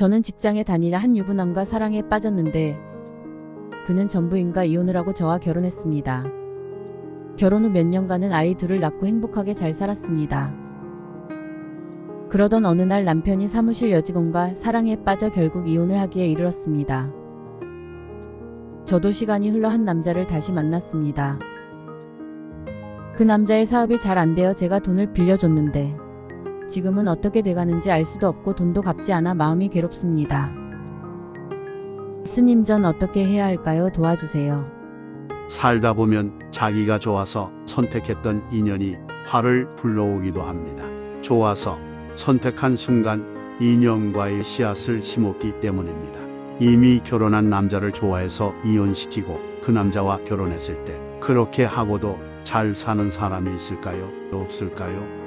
저는 직장에 다니는 한 유부남과 사랑에 빠졌는데 그는 전부인과 이혼을 하고 저와 결혼했습니다. 결혼 후 몇 년간은 아이 둘을 낳고 행복하게 잘 살았습니다. 그러던 어느 날 남편이 사무실 여직원과 사랑에 빠져 결국 이혼을 하기에 이르렀습니다. 저도 시간이 흘러 한 남자를 다시 만났습니다. 그 남자의 사업이 잘 안 되어 제가 돈을 빌려줬는데 지금은 어떻게 돼가는지 알 수도 없고 돈도 갚지 않아 마음이 괴롭습니다. 스님, 전 어떻게 해야 할까요? 도와주세요. 살다 보면 자기가 좋아서 선택했던 인연이 화를 불러오기도 합니다. 좋아서 선택한 순간 인연과의 씨앗을 심었기 때문입니다. 이미 결혼한 남자를 좋아해서 이혼시키고 그 남자와 결혼했을 때 그렇게 하고도 잘 사는 사람이 있을까요? 없을까요?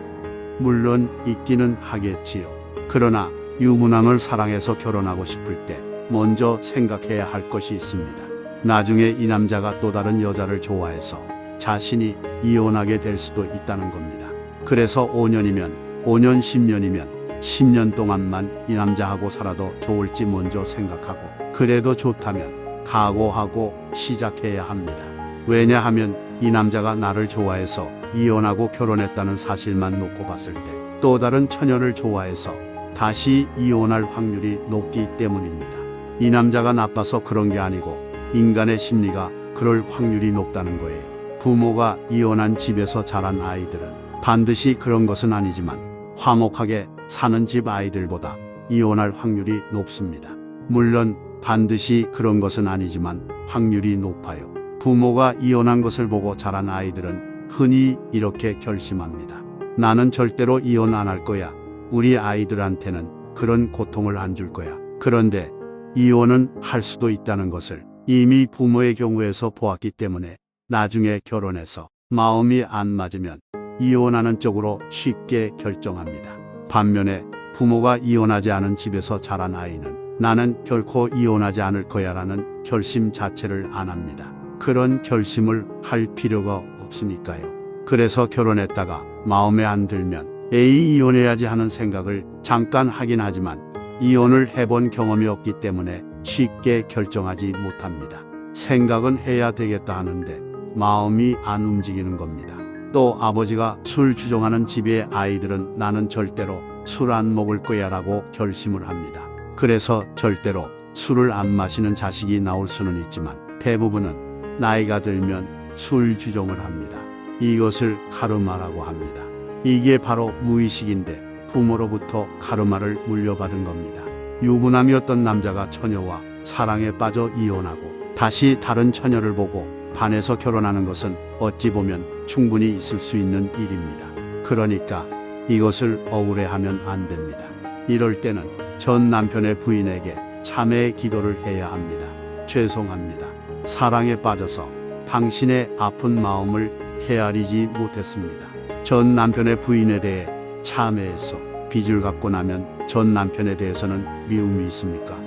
물론 있기는 하겠지요. 그러나 유부남을 사랑해서 결혼하고 싶을 때 먼저 생각해야 할 것이 있습니다. 나중에 이 남자가 또 다른 여자를 좋아해서 자신이 이혼하게 될 수도 있다는 겁니다. 그래서 5년이면 5년, 10년이면 10년 동안만 이 남자하고 살아도 좋을지 먼저 생각하고, 그래도 좋다면 각오하고 시작해야 합니다. 왜냐하면 이 남자가 나를 좋아해서 이혼하고 결혼했다는 사실만 놓고 봤을 때 또 다른 처녀를 좋아해서 다시 이혼할 확률이 높기 때문입니다. 이 남자가 나빠서 그런 게 아니고 인간의 심리가 그럴 확률이 높다는 거예요. 부모가 이혼한 집에서 자란 아이들은 반드시 그런 것은 아니지만 화목하게 사는 집 아이들보다 이혼할 확률이 높습니다. 물론 반드시 그런 것은 아니지만 확률이 높아요. 부모가 이혼한 것을 보고 자란 아이들은 흔히 이렇게 결심합니다. 나는 절대로 이혼 안 할 거야. 우리 아이들한테는 그런 고통을 안 줄 거야. 그런데 이혼은 할 수도 있다는 것을 이미 부모의 경우에서 보았기 때문에 나중에 결혼해서 마음이 안 맞으면 이혼하는 쪽으로 쉽게 결정합니다. 반면에 부모가 이혼하지 않은 집에서 자란 아이는 나는 결코 이혼하지 않을 거야라는 결심 자체를 안 합니다. 그런 결심을 할 필요가 없으니까요. 그래서 결혼했다가 마음에 안 들면 에이 이혼해야지 하는 생각을 잠깐 하긴 하지만 이혼을 해본 경험이 없기 때문에 쉽게 결정하지 못합니다. 생각은 해야 되겠다 하는데 마음이 안 움직이는 겁니다. 또 아버지가 술 주정하는 집의 아이들은 나는 절대로 술 안 먹을 거야 라고 결심을 합니다. 그래서 절대로 술을 안 마시는 자식이 나올 수는 있지만 대부분은 나이가 들면 술 주정을 합니다. 이것을 카르마라고 합니다. 이게 바로 무의식인데 부모로부터 카르마를 물려받은 겁니다. 유부남이었던 남자가 처녀와 사랑에 빠져 이혼하고 다시 다른 처녀를 보고 반해서 결혼하는 것은 어찌 보면 충분히 있을 수 있는 일입니다. 그러니까 이것을 억울해하면 안 됩니다. 이럴 때는 전 남편의 부인에게 참회의 기도를 해야 합니다. 죄송합니다. 사랑에 빠져서 당신의 아픈 마음을 헤아리지 못했습니다. 전 남편의 부인에 대해 참회해서 빚을 갚고 나면 전 남편에 대해서는 미움이 있습니까?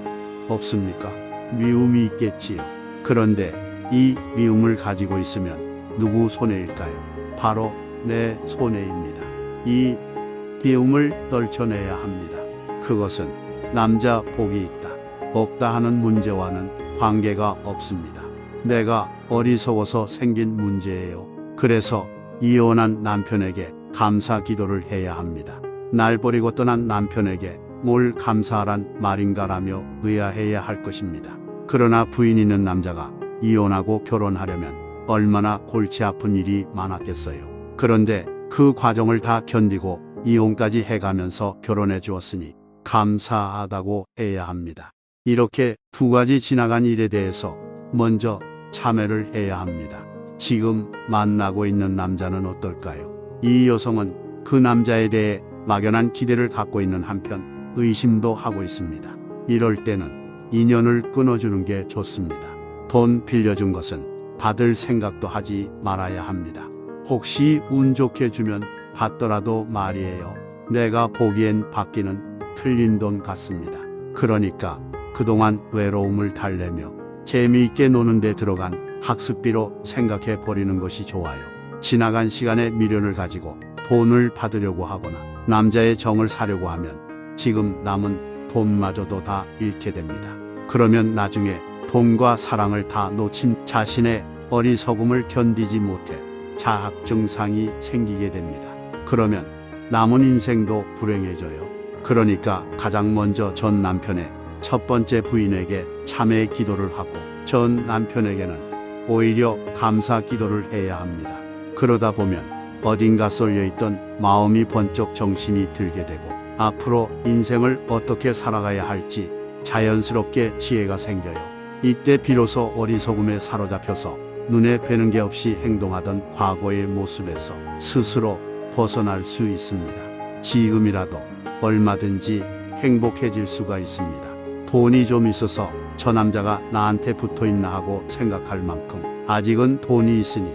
없습니까? 미움이 있겠지요. 그런데 이 미움을 가지고 있으면 누구 손해일까요? 바로 내 손해입니다. 이 미움을 떨쳐내야 합니다. 그것은 남자 복이 있다, 없다 하는 문제와는 관계가 없습니다. 내가 어리석어서 생긴 문제예요. 그래서 이혼한 남편에게 감사 기도를 해야 합니다. 날 버리고 떠난 남편에게 뭘 감사하란 말인가라며 의아해야 할 것입니다. 그러나 부인 있는 남자가 이혼하고 결혼하려면 얼마나 골치 아픈 일이 많았겠어요. 그런데 그 과정을 다 견디고 이혼까지 해가면서 결혼해 주었으니 감사하다고 해야 합니다. 이렇게 두 가지 지나간 일에 대해서 먼저 참회를 해야 합니다. 지금 만나고 있는 남자는 어떨까요? 이 여성은 그 남자에 대해 막연한 기대를 갖고 있는 한편 의심도 하고 있습니다. 이럴 때는 인연을 끊어주는 게 좋습니다. 돈 빌려준 것은 받을 생각도 하지 말아야 합니다. 혹시 운 좋게 주면 받더라도 말이에요. 내가 보기엔 받기는 틀린 돈 같습니다. 그러니까 그동안 외로움을 달래며 재미있게 노는 데 들어간 학습비로 생각해 버리는 것이 좋아요. 지나간 시간의 미련을 가지고 돈을 받으려고 하거나 남자의 정을 사려고 하면 지금 남은 돈마저도 다 잃게 됩니다. 그러면 나중에 돈과 사랑을 다 놓친 자신의 어리석음을 견디지 못해 자학 증상이 생기게 됩니다. 그러면 남은 인생도 불행해져요. 그러니까 가장 먼저 전 남편의 첫 번째 부인에게 참회 기도를 하고 전 남편에게는 오히려 감사 기도를 해야 합니다. 그러다 보면 어딘가 쏠려있던 마음이 번쩍 정신이 들게 되고 앞으로 인생을 어떻게 살아가야 할지 자연스럽게 지혜가 생겨요. 이때 비로소 어리석음에 사로잡혀서 눈에 뵈는 게 없이 행동하던 과거의 모습에서 스스로 벗어날 수 있습니다. 지금이라도 얼마든지 행복해질 수가 있습니다. 돈이 좀 있어서 저 남자가 나한테 붙어있나 하고 생각할 만큼 아직은 돈이 있으니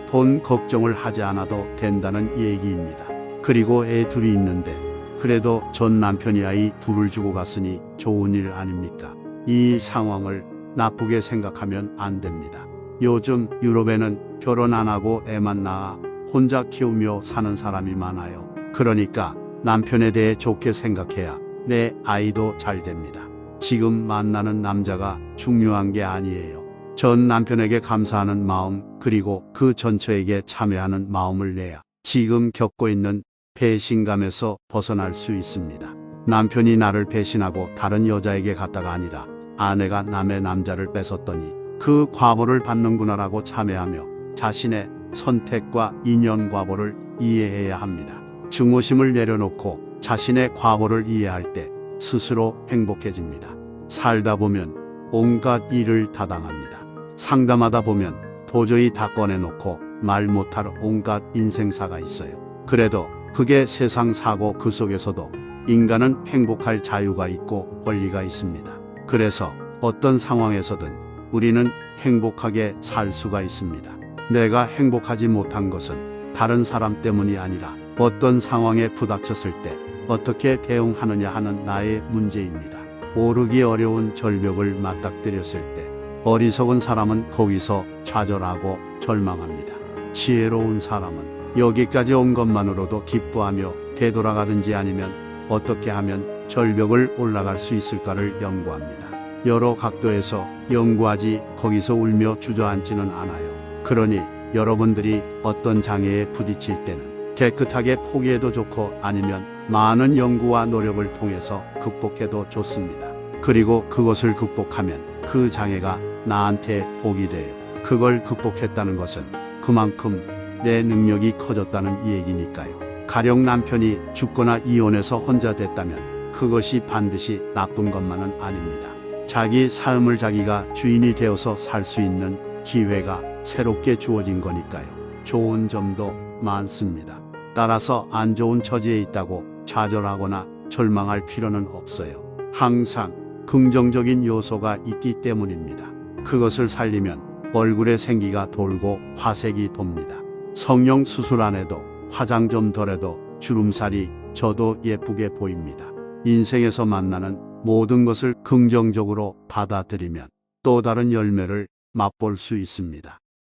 돈 걱정을 하지 않아도 된다는 얘기입니다. 그리고 애 둘이 있는데 그래도 전 남편이 아이 둘을 주고 갔으니 좋은 일 아닙니까? 이 상황을 나쁘게 생각하면 안 됩니다. 요즘 유럽에는 결혼 안 하고 애만 낳아 혼자 키우며 사는 사람이 많아요. 그러니까 남편에 대해 좋게 생각해야 내 아이도 잘 됩니다. 지금 만나는 남자가 중요한 게 아니에요. 전 남편에게 감사하는 마음 그리고 그 전처에게 참회하는 마음을 내야 지금 겪고 있는 배신감에서 벗어날 수 있습니다. 남편이 나를 배신하고 다른 여자에게 갔다가 아니라 아내가 남의 남자를 뺏었더니 그 과보를 받는구나라고 참회하며 자신의 선택과 인연 과보를 이해해야 합니다. 증오심을 내려놓고 자신의 과보를 이해할 때 스스로 행복해집니다. 살다 보면 온갖 일을 다 당합니다. 상담하다 보면 도저히 다 꺼내놓고 말 못할 온갖 인생사가 있어요. 그래도 그게 세상 사고 그 속에서도 인간은 행복할 자유가 있고 권리가 있습니다. 그래서 어떤 상황에서든 우리는 행복하게 살 수가 있습니다. 내가 행복하지 못한 것은 다른 사람 때문이 아니라 어떤 상황에 부닥쳤을 때 어떻게 대응하느냐 하는 나의 문제입니다. 오르기 어려운 절벽을 맞닥뜨렸을 때 어리석은 사람은 거기서 좌절하고 절망합니다. 지혜로운 사람은 여기까지 온 것만으로도 기뻐하며 되돌아가든지 아니면 어떻게 하면 절벽을 올라갈 수 있을까를 연구합니다. 여러 각도에서 연구하지 거기서 울며 주저앉지는 않아요. 그러니 여러분들이 어떤 장애에 부딪힐 때는 깨끗하게 포기해도 좋고 아니면 많은 연구와 노력을 통해서 극복해도 좋습니다. 그리고 그것을 극복하면 그 장애가 나한테 복이 돼요. 그걸 극복했다는 것은 그만큼 내 능력이 커졌다는 얘기니까요. 가령 남편이 죽거나 이혼해서 혼자 됐다면 그것이 반드시 나쁜 것만은 아닙니다. 자기 삶을 자기가 주인이 되어서 살 수 있는 기회가 새롭게 주어진 거니까요. 좋은 점도 많습니다. 따라서 안 좋은 처지에 있다고 좌절하거나 절망할 필요는 없어요. 항상 긍정적인 요소가 있기 때문입니다. 그것을 살리면 얼굴에 생기가 돌고 화색이 돕니다. 성형 수술 안 해도 화장 좀 덜해도 주름살이 저도 예쁘게 보입니다. 인생에서 만나는 모든 것을 긍정적으로 받아들이면 또 다른 열매를 맛볼 수 있습니다.